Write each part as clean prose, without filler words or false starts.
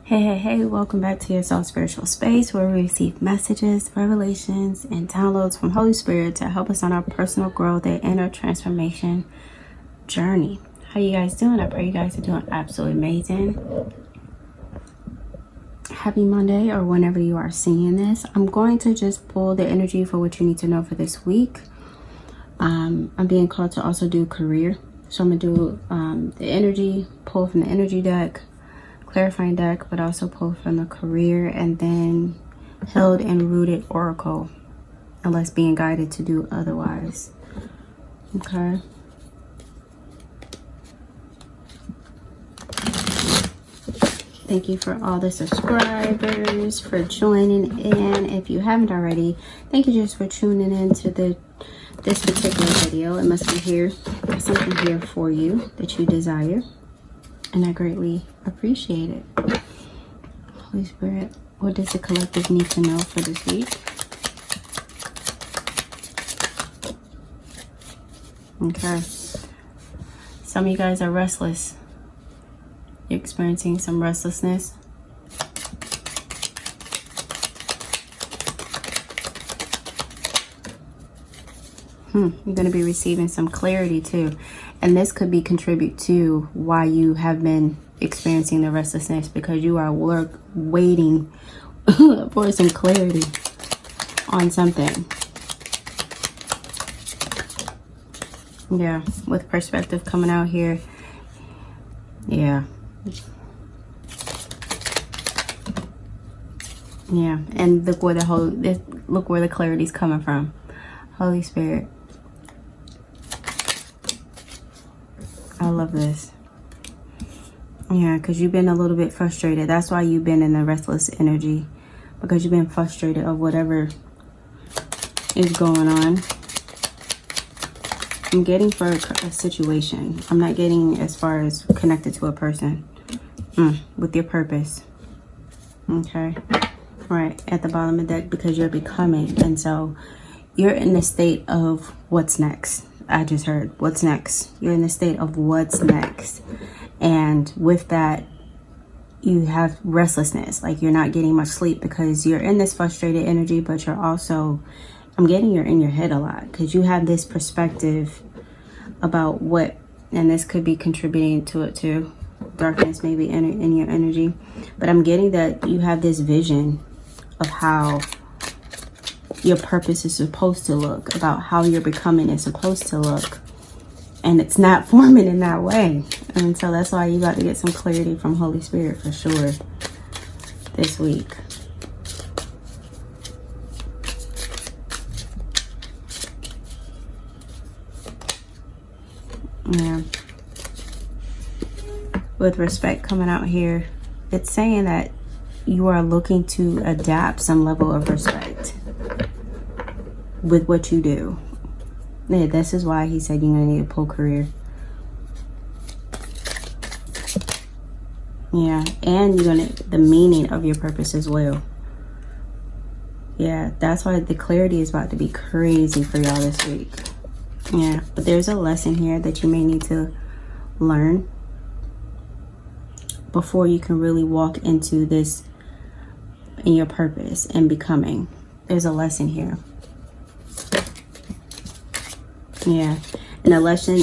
Hey, welcome back to your soul spiritual space where we receive messages, revelations, and downloads from Holy Spirit to help us on our personal growth and inner transformation journey. How you guys doing? I pray you guys are doing absolutely amazing. Happy Monday, or whenever you are seeing this. I'm going to just pull the energy for what you need to know for this week. I'm being called to also do career. So I'm going to do the energy, pull from the energy deck, clarifying deck, but also pull from the career, and then held and rooted oracle, unless being guided to do otherwise. Okay. Thank you for all the subscribers, for joining in. If you haven't already, thank you just for tuning in to this particular video. It must be here. There's something here for you that you desire, and I greatly appreciate it. Holy Spirit, what does the collective need to know for this week? Okay. Some of you guys are restless. You're experiencing some restlessness. You're going to be receiving some clarity too. And this could be contribute to why you have been experiencing the restlessness, because you are waiting for some clarity on something. Yeah, with perspective coming out here. Yeah. Yeah, and look where the clarity's coming from. Holy Spirit. I love this. Yeah, because you've been a little bit frustrated. That's why you've been in the restless energy, because you've been frustrated of whatever is going on. I'm getting for a situation. I'm not getting as far as connected to a person. With your purpose. Okay. Right at the bottom of the deck, because you're becoming. And so you're in the state of what's next. I just heard what's next. You're in the state of what's next. And with that, you have restlessness. Like you're not getting much sleep because you're in this frustrated energy, but you're also, I'm getting you're in your head a lot, because you have this perspective about what, and this could be contributing to it too. Darkness maybe in your energy. But I'm getting that you have this vision of how your purpose is supposed to look, about how you're becoming is supposed to look, and it's not forming in that way. And so that's why you got to get some clarity from Holy Spirit for sure this week. Yeah, with respect coming out here, it's saying that you are looking to adapt some level of respect with what you do. Yeah, this is why he said you're going to need a pull career. Yeah, and you're going to, the meaning of your purpose as well. Yeah, that's why the clarity is about to be crazy for y'all this week. Yeah, but there's a lesson here that you may need to learn before you can really walk into this in your purpose and becoming. There's a lesson here. Yeah, and the lesson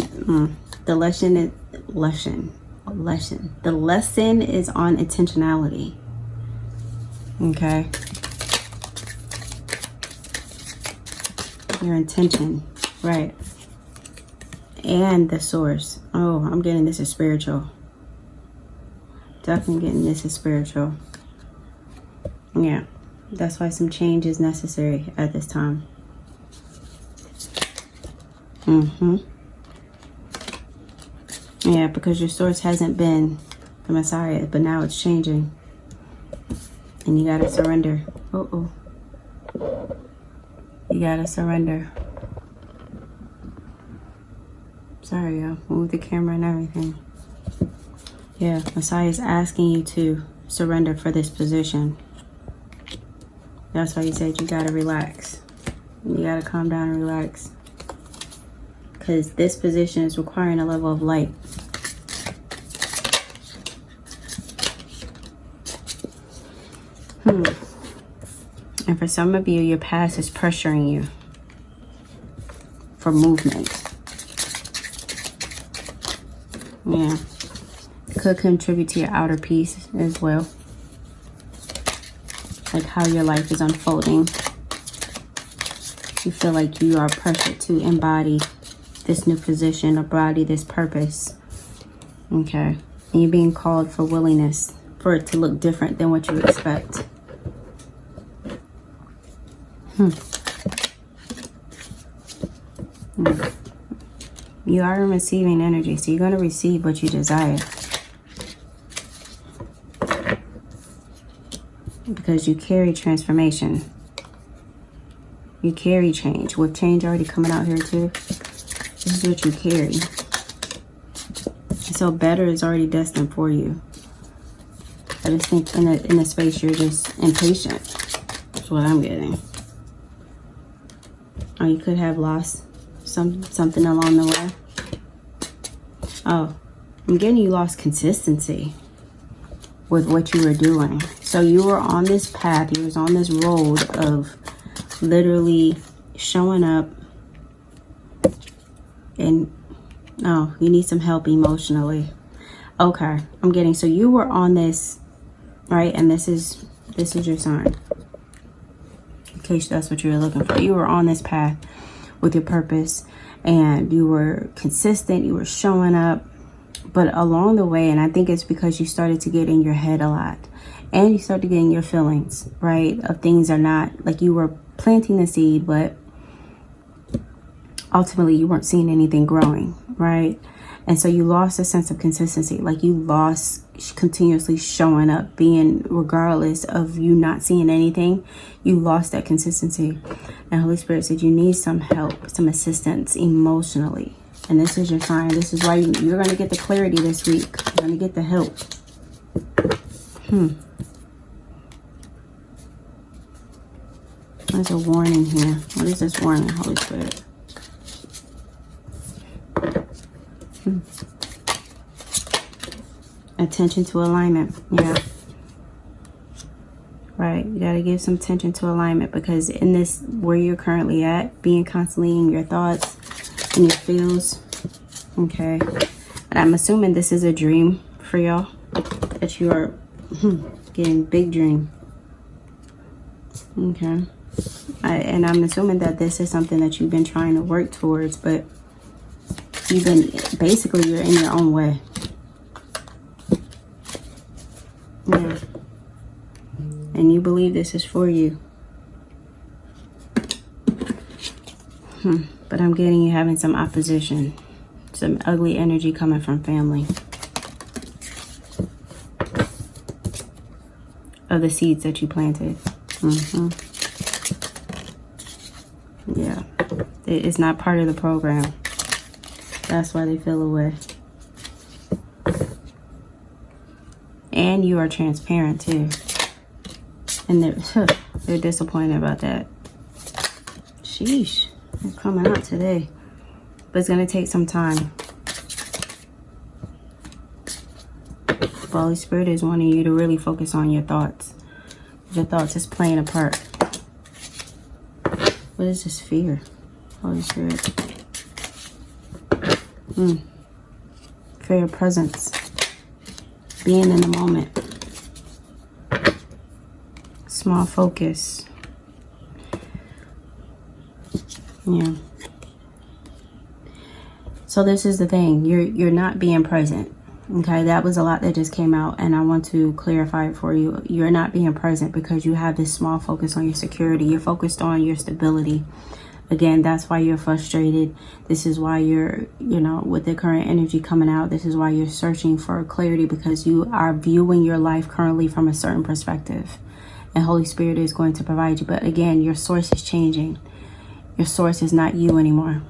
is on intentionality. Okay, your intention, right? And the source. Oh, I'm getting this is spiritual. Definitely getting this is spiritual. Yeah, that's why some change is necessary at this time. Yeah, because your source hasn't been the Messiah, but now it's changing. And you gotta surrender. You gotta surrender. Sorry, y'all. Move the camera and everything. Yeah, Messiah is asking you to surrender for this position. That's why he said you gotta relax. You gotta calm down and relax. Because this position is requiring a level of light. And for some of you, your past is pressuring you for movement. Yeah. Could contribute to your outer peace as well. Like how your life is unfolding. You feel like you are pressured to embody this new position, embody this purpose. Okay. And you're being called for willingness for it to look different than what you expect. You are in receiving energy, so you're going to receive what you desire. Because you carry transformation. You carry change. With change already coming out here too, this is what you carry. So better is already destined for you. I just think in a space you're just impatient. That's what I'm getting. Or you could have lost something along the way. Oh, I'm getting you lost consistency with what you were doing. So you were on this path, you was on this road of literally showing up and you need some help emotionally. Okay, I'm getting, so you were on this, right? And this is your sign. In case that's what you were looking for. You were on this path with your purpose and you were consistent, you were showing up. But along the way, and I think it's because you started to get in your head a lot. And you started getting your feelings, right? Of things are not, like you were planting the seed, but ultimately you weren't seeing anything growing, right? And so you lost a sense of consistency. Like you lost continuously showing up, being regardless of you not seeing anything. You lost that consistency. And Holy Spirit said you need some help, some assistance emotionally. And this is your sign. This is why you're going to get the clarity this week. You're going to get the help. There's a warning here. What is this warning, Holy Spirit? Attention to alignment. Yeah. Right. You got to give some attention to alignment, because in this, where you're currently at, being constantly in your thoughts and your feels. Okay. And I'm assuming this is a dream for y'all, that you are getting big dream. Okay. And I'm assuming that this is something that you've been trying to work towards, but you've been, basically you're in your own way. Yeah. And you believe this is for you. But I'm getting you having some opposition. Some ugly energy coming from family. Of the seeds that you planted. Yeah. It's not part of the program. That's why they feel away. And you are transparent too. And they're disappointed about that. Sheesh. They're coming out today. But it's going to take some time. The Holy Spirit is wanting you to really focus on your thoughts. Your thoughts is playing a part. What is this fear? Holy Spirit. Feel your presence. Being in the moment. Small focus. Yeah. So this is the thing. You're not being present. Okay, that was a lot that just came out, and I want to clarify it for you. You're not being present because you have this small focus on your security. You're focused on your stability. Again, that's why you're frustrated. This is why you're, with the current energy coming out, this is why you're searching for clarity, because you are viewing your life currently from a certain perspective. And Holy Spirit is going to provide you. But again, your source is changing. Your source is not you anymore.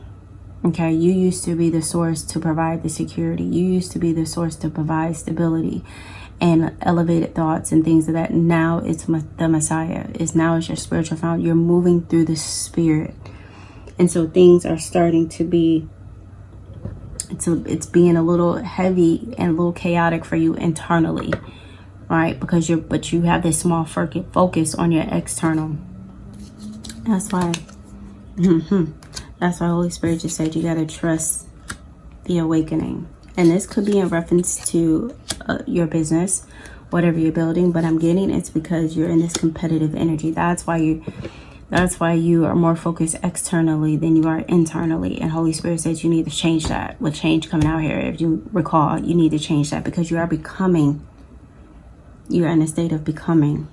Okay, you used to be the source to provide the security. You used to be the source to provide stability and elevated thoughts and things of that. Now it's the Messiah. It's your spiritual founder. You're moving through the Spirit. And so things are starting to be, it's being a little heavy and a little chaotic for you internally. right? Because but you have this small focus on your external. That's why, that's why Holy Spirit just said you got to trust the awakening. And this could be in reference to your business, whatever you're building, but I'm getting it's because you're in this competitive energy. That's why you are more focused externally than you are internally. And Holy Spirit says you need to change that. With change coming out here, if you recall, you need to change that because you are becoming. You're in a state of becoming.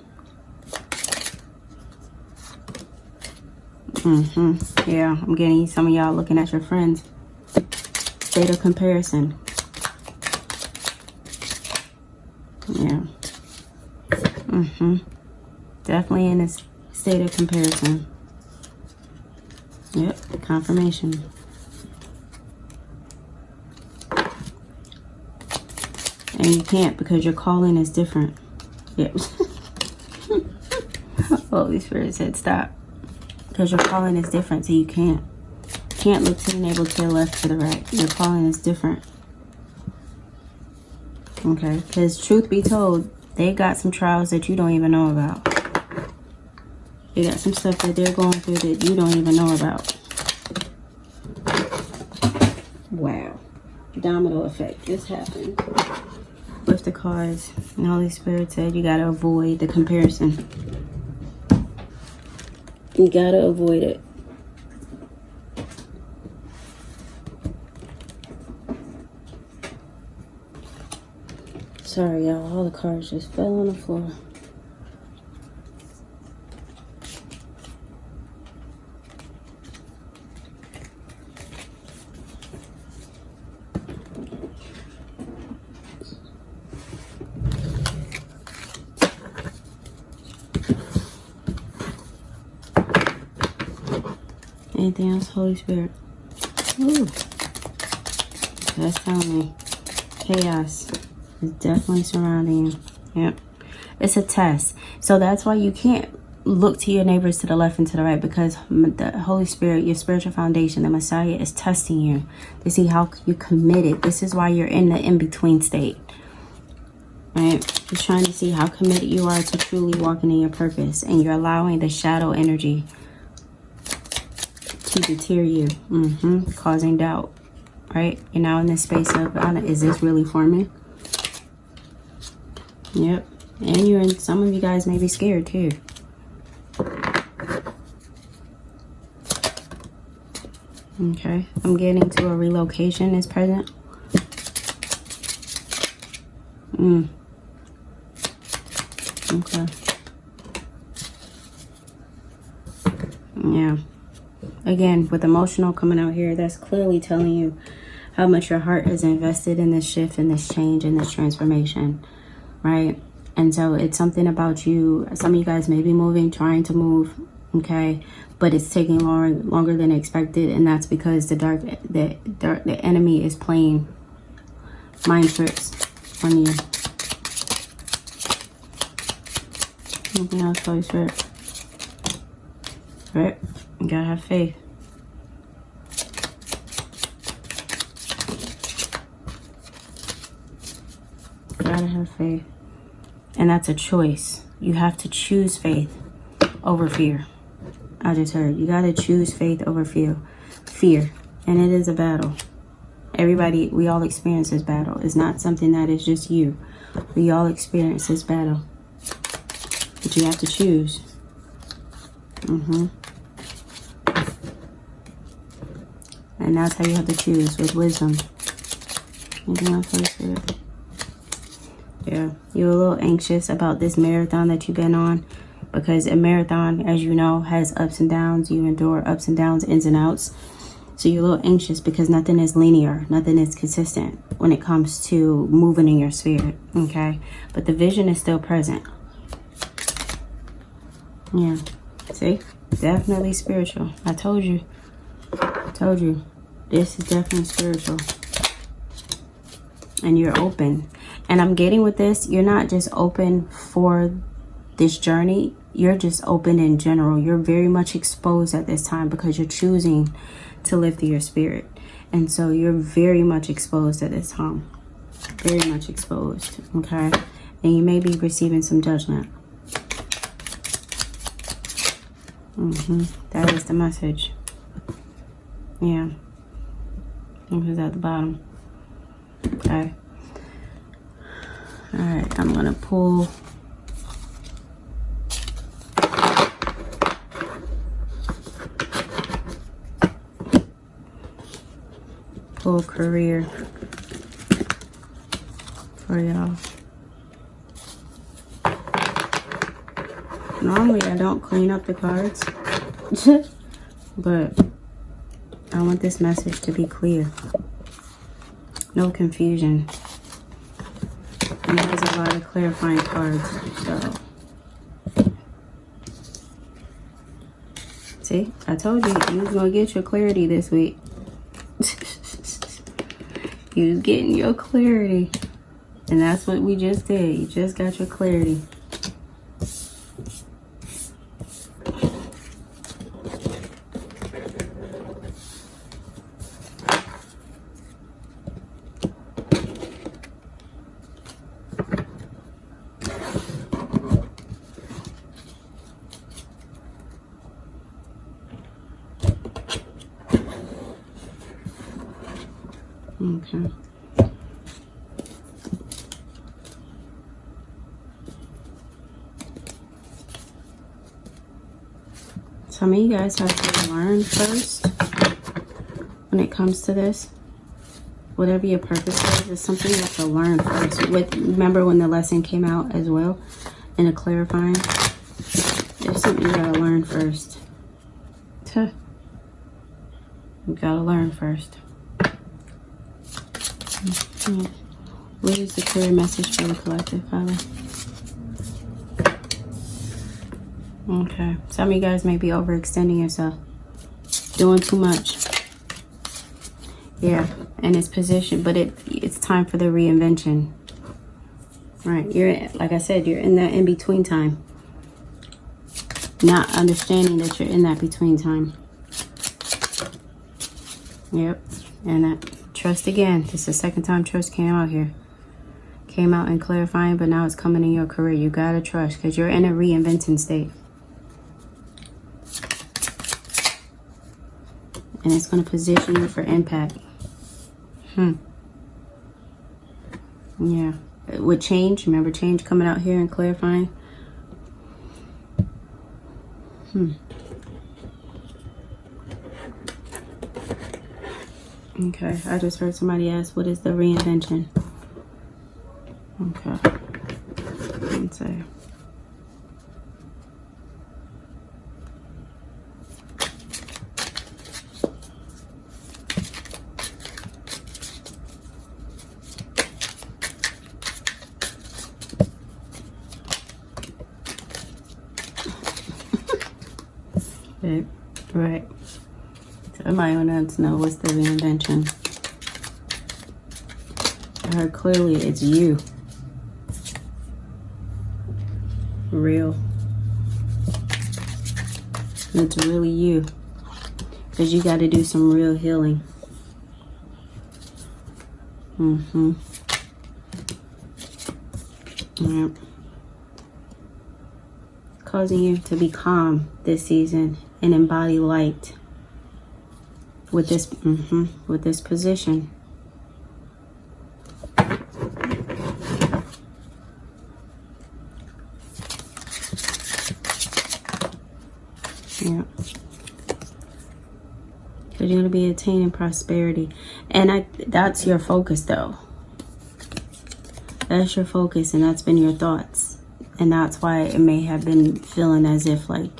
Yeah, I'm getting some of y'all looking at your friends. State of comparison. Yeah. Definitely in this state of comparison. Yep, confirmation. And you can't because your calling is different. Yep. Holy Spirit said stop. Because your calling is different, so you can't look to the neighbor, to the left, to the right. Your calling is different. Okay, because truth be told, they got some trials that you don't even know about. They got some stuff that they're going through that you don't even know about. Wow. Domino effect just happened. With the cards, and Holy Spirit said you got to avoid the comparison. You got to avoid it. Sorry, y'all. All the cards just fell on the floor. Anything else, Holy Spirit? Ooh. That's telling me chaos is definitely surrounding you. Yep. It's a test. So that's why you can't look to your neighbors to the left and to the right, because the Holy Spirit, your spiritual foundation, the Messiah, is testing you to see how you committed. This is why you're in the in-between state. Right? He's trying to see how committed you are to truly walking in your purpose, and you're allowing the shadow energy to deter you, causing doubt, right? You're now in this space of, is this really for me? Yep. And you're in, some of you guys may be scared too. Okay. I'm getting to a relocation is present. Okay. Yeah. Again, with emotional coming out here, that's clearly telling you how much your heart is invested in this shift and this change and this transformation, right? And so it's something about you. Some of you guys may be moving, trying to move, okay? But it's taking longer than expected, and that's because the enemy is playing mind tricks on you. Anything else, Holy Spirit? Right? You gotta have faith. Gotta have faith. And that's a choice. You have to choose faith over fear. I just heard. You gotta choose faith over fear. And it is a battle. Everybody, we all experience this battle. It's not something that is just you. We all experience this battle. But you have to choose. And that's how you have to choose, with wisdom. Anything else, Holy Spirit? Yeah, you're a little anxious about this marathon that you've been on, because a marathon, as you know, has ups and downs. You endure ups and downs, ins and outs. So you're a little anxious because nothing is linear, nothing is consistent when it comes to moving in your spirit, okay? But the vision is still present. Yeah, see? Definitely spiritual. I told you. This is definitely spiritual. And you're open. And I'm getting with this, you're not just open for this journey. You're just open in general. You're very much exposed at this time because you're choosing to live through your spirit. And so you're very much exposed at this time. Very much exposed, okay? And you may be receiving some judgment. That is the message. Yeah. It was at the bottom. Okay. Alright, I'm going to pull career for y'all. Normally I don't clean up the cards, but I want this message to be clear. No confusion. And there's a lot of clarifying cards, so. See, I told you, you was gonna get your clarity this week. You was getting your clarity. And that's what we just did. You just got your clarity. Okay. Some of you guys have to learn first when it comes to this. Whatever your purpose is something you have to learn first. Remember when the lesson came out as well in a clarifying? There's something you gotta learn first. You gotta learn first. What is the clear message for the collective, Father? Okay. Some of you guys may be overextending yourself. Doing too much. Yeah. And it's position, but it's time for the reinvention. Right. Like I said, you're in that in-between time. Not understanding that you're in that between time. Yep. And that trust again. This is the second time trust came out here. Came out in clarifying, but now it's coming in your career. You gotta trust because you're in a reinventing state. And it's going to position you for impact. Yeah. With change, remember change coming out here and clarifying. Okay, I just heard somebody ask, what is the reinvention? Okay. Let's see. Right. Somebody wants to know what's the reinvention. I heard clearly it's you. Real. It's really you. Because you got to do some real healing. Yep. Causing you to be calm this season and embody light with this position. Yeah. Because you're going to be attaining prosperity. And that's your focus though. That's your focus and that's been your thoughts. And that's why it may have been feeling as if like,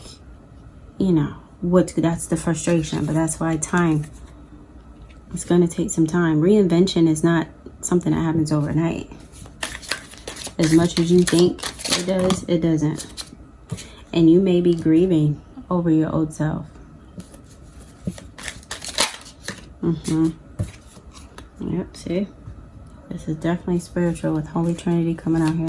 you know, that's the frustration. But that's why time. It's going to take some time. Reinvention is not something that happens overnight. As much as you think it does, it doesn't. And you may be grieving over your old self. Yep, see? This is definitely spiritual with Holy Trinity coming out here.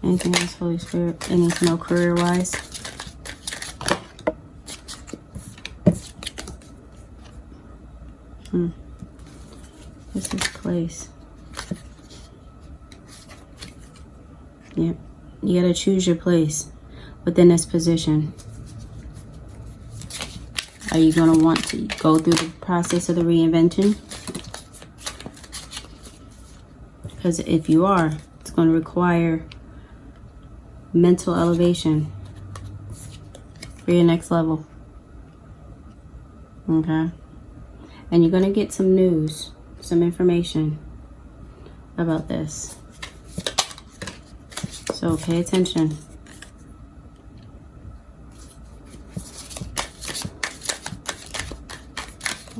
Anything else, Holy Spirit? I need to know career-wise. This is place. Yep. You gotta choose your place within this position. Are you gonna want to go through the process of the reinvention? Because if you are, it's going to require mental elevation for your next level. Okay? And you're going to get some news, some information about this. So pay attention.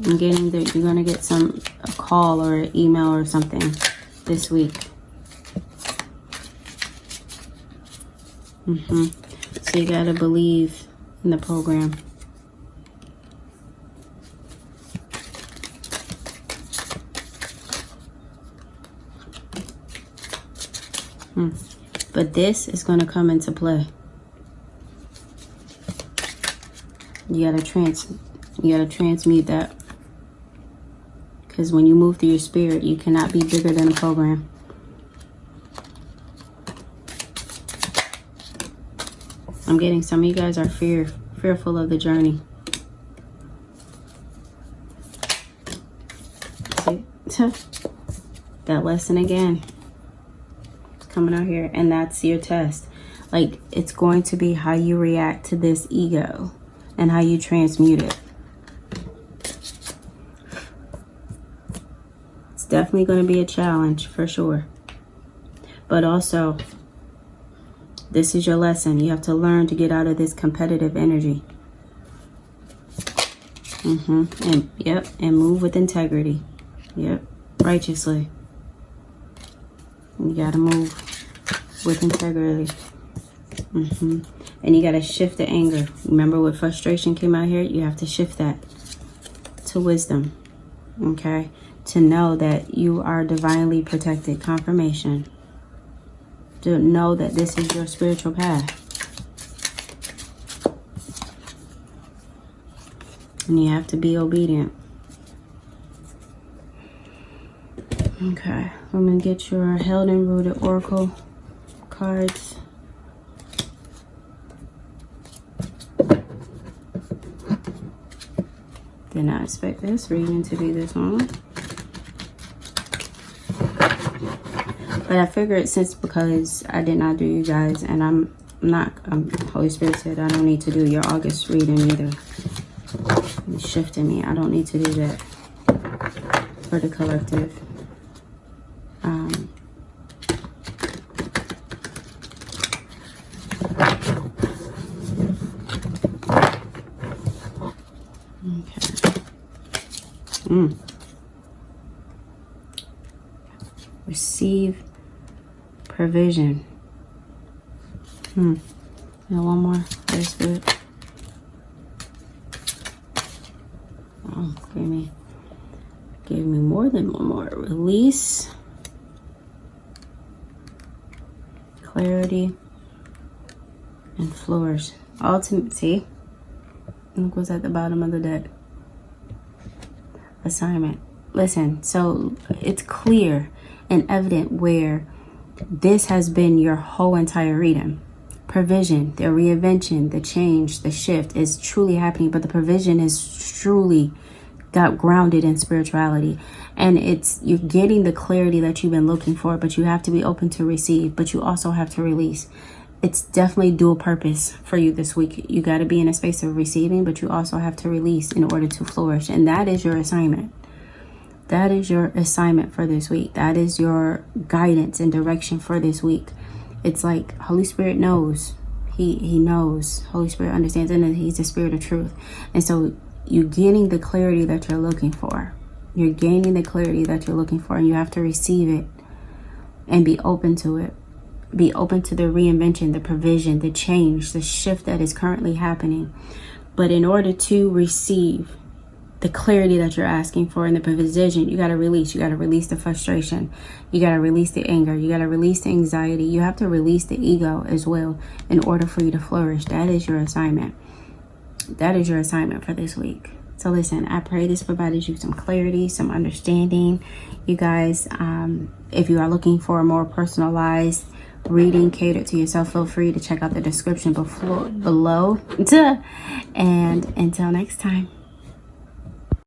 I'm getting that you're going to get a call or an email or something this week. So you got to believe in the program. But this is going to come into play. You got to transmute that. Because when you move through your spirit, you cannot be bigger than the program. I'm getting some of you guys are fearful of the journey. See? That lesson again. It's coming out here. And that's your test. Like, it's going to be how you react to this ego and how you transmute it. Definitely going to be a challenge for sure, but also this is your lesson. You have to learn to get out of this competitive energy. And yep, and move with integrity. Yep, righteously. You got to move with integrity. And you got to shift the anger. Remember what frustration came out here? You have to shift that to wisdom. Okay? To know that you are divinely protected. Confirmation. To know that this is your spiritual path. And you have to be obedient. Okay. I'm going to get your held and rooted oracle cards. Did not expect this reading to be this long. But I figured since because I did not do you guys, and I'm not, Holy Spirit said I don't need to do your August reading either. It's shifting me. I don't need to do that for the collective. Okay. Receive provision. Now one more. Holy Spirit. Oh, gave me more than one more. Release. Clarity. And flourish. Ultimate. See? Look what's at the bottom of the deck. Assignment. Listen, so it's clear and evident where this has been your whole entire reading. Provision, the reinvention, the change, the shift is truly happening, but the provision is truly got grounded in spirituality. And you're getting the clarity that you've been looking for, but you have to be open to receive, but you also have to release. It's definitely dual purpose for you this week. You got to be in a space of receiving, but you also have to release in order to flourish. And that is your assignment. That is your assignment for this week. That is your guidance and direction for this week. It's like Holy Spirit knows. He knows. Holy Spirit understands, and he's the spirit of truth. And so you're getting the clarity that you're looking for. You're gaining the clarity that you're looking for, and you have to receive it and be open to it. Be open to the reinvention, the provision, the change, the shift that is currently happening. But in order to receive the clarity that you're asking for and the provision, you got to release. You got to release the frustration. You got to release the anger. You got to release the anxiety. You have to release the ego as well in order for you to flourish. That is your assignment. That is your assignment for this week. So listen, I pray this provided you some clarity, some understanding. You guys, if you are looking for a more personalized reading catered to yourself, feel free to check out the description below. And until next time.